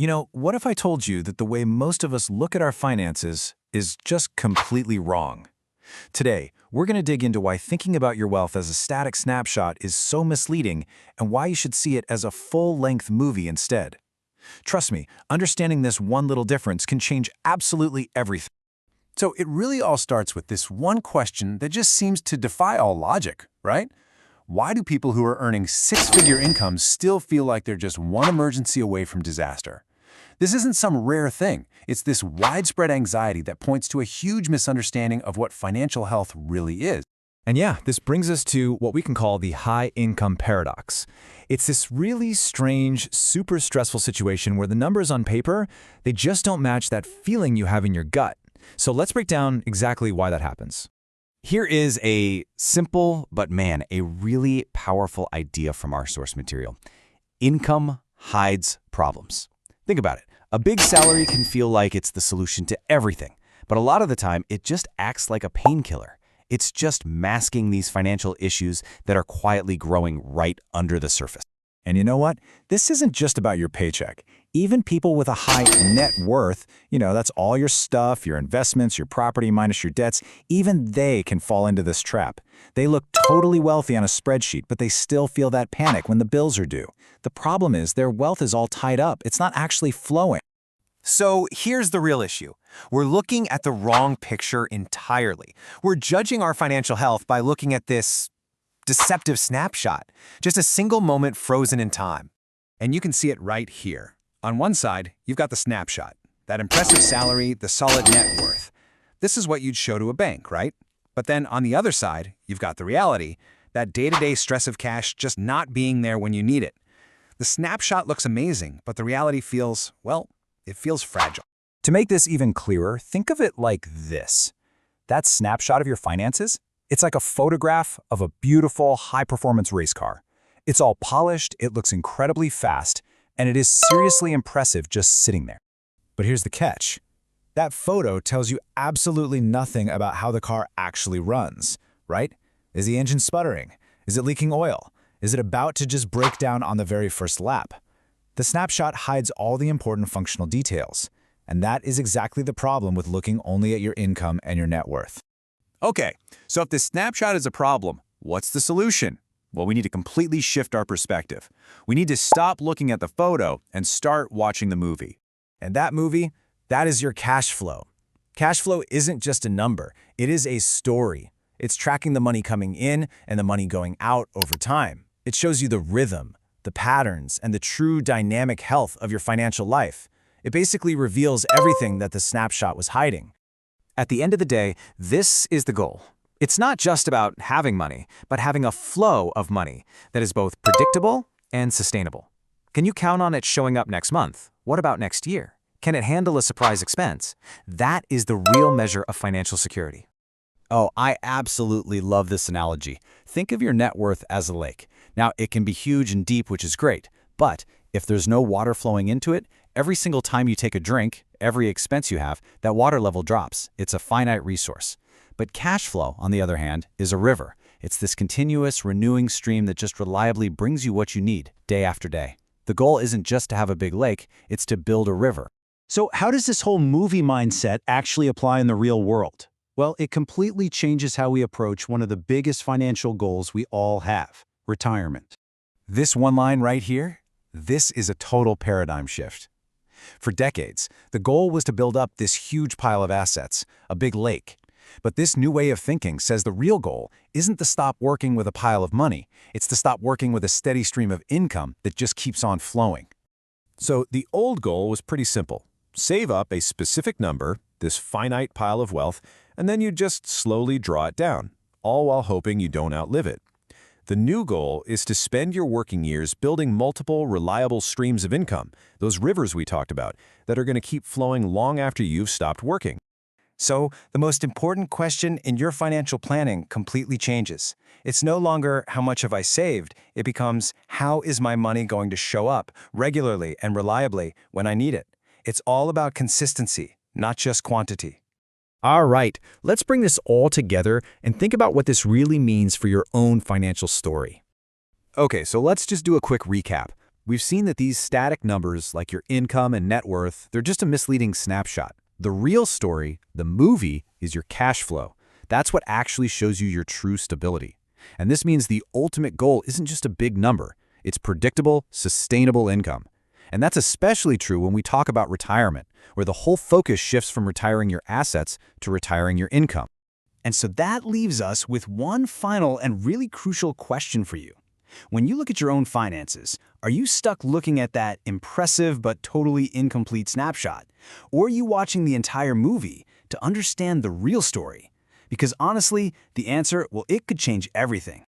What if I told you that the way most of us look at our finances is just completely wrong? Today, we're going to dig into why thinking about your wealth as a static snapshot is so misleading and why you should see it as a full-length movie instead. Trust me, understanding this one little difference can change absolutely everything. So it really all starts with this one question that just seems to defy all logic, right? Why do people who are earning six-figure incomes still feel like they're just one emergency away from disaster? This isn't some rare thing. It's this widespread anxiety that points to a huge misunderstanding of what financial health really is. And yeah, this brings us to what we can call the high-income paradox. It's this really strange, super stressful situation where the numbers on paper, they just don't match that feeling you have in your gut. So let's break down exactly why that happens. Here is a simple, but man, a really powerful idea from our source material. Income hides problems. Think about it. A big salary can feel like it's the solution to everything, but a lot of the time it just acts like a painkiller. It's just masking these financial issues that are quietly growing right under the surface. And you know what? This isn't just about your paycheck. Even people with a high net worth, that's all your stuff, your investments, your property minus your debts, even they can fall into this trap. They look totally wealthy on a spreadsheet, but they still feel that panic when the bills are due. The problem is their wealth is all tied up. It's not actually flowing. So here's the real issue. We're looking at the wrong picture entirely. We're judging our financial health by looking at this deceptive snapshot, just a single moment frozen in time. And you can see it right here. On one side, you've got the snapshot, that impressive salary, the solid net worth. This is what you'd show to a bank, right? But then on the other side, you've got the reality, that day-to-day stress of cash just not being there when you need it. The snapshot looks amazing, but the reality feels, well, it feels fragile. To make this even clearer, think of it like this. That snapshot of your finances, it's like a photograph of a beautiful, high-performance race car. It's all polished, it looks incredibly fast, and it is seriously impressive just sitting there. But here's the catch. That photo tells you absolutely nothing about how the car actually runs, right? Is the engine sputtering? Is it leaking oil? Is it about to just break down on the very first lap? The snapshot hides all the important functional details, and that is exactly the problem with looking only at your income and your net worth. Okay, so if the snapshot is a problem, what's the solution? Well, we need to completely shift our perspective. We need to stop looking at the photo and start watching the movie. And that movie, that is your cash flow. Cash flow isn't just a number, it is a story. It's tracking the money coming in and the money going out over time. It shows you the rhythm, the patterns, and the true dynamic health of your financial life. It basically reveals everything that the snapshot was hiding. At the end of the day, this is the goal. It's not just about having money, but having a flow of money that is both predictable and sustainable. Can you count on it showing up next month? What about next year? Can it handle a surprise expense? That is the real measure of financial security. Oh, I absolutely love this analogy. Think of your net worth as a lake. Now, it can be huge and deep, which is great, but if there's no water flowing into it, every single time you take a drink, every expense you have, that water level drops. It's a finite resource. But cash flow, on the other hand, is a river. It's this continuous, renewing stream that just reliably brings you what you need, day after day. The goal isn't just to have a big lake, it's to build a river. So how does this whole movie mindset actually apply in the real world? Well, it completely changes how we approach one of the biggest financial goals we all have, retirement. This one line right here, this is a total paradigm shift. For decades, the goal was to build up this huge pile of assets, a big lake. But this new way of thinking says the real goal isn't to stop working with a pile of money, it's to stop working with a steady stream of income that just keeps on flowing. So the old goal was pretty simple. Save up a specific number, this finite pile of wealth, and then you just slowly draw it down, all while hoping you don't outlive it. The new goal is to spend your working years building multiple, reliable streams of income, those rivers we talked about, that are going to keep flowing long after you've stopped working. So the most important question in your financial planning completely changes. It's no longer how much have I saved, it becomes how is my money going to show up regularly and reliably when I need it. It's all about consistency, not just quantity. All right, let's bring this all together and think about what this really means for your own financial story. Okay, so let's just do a quick recap. We've seen that these static numbers, like your income and net worth, they're just a misleading snapshot. The real story, the movie, is your cash flow. That's what actually shows you your true stability. And this means the ultimate goal isn't just a big number. It's predictable, sustainable income. And that's especially true when we talk about retirement, where the whole focus shifts from retiring your assets to retiring your income. And so that leaves us with one final and really crucial question for you. When you look at your own finances, are you stuck looking at that impressive but totally incomplete snapshot? Or are you watching the entire movie to understand the real story? Because honestly, the answer, well, it could change everything.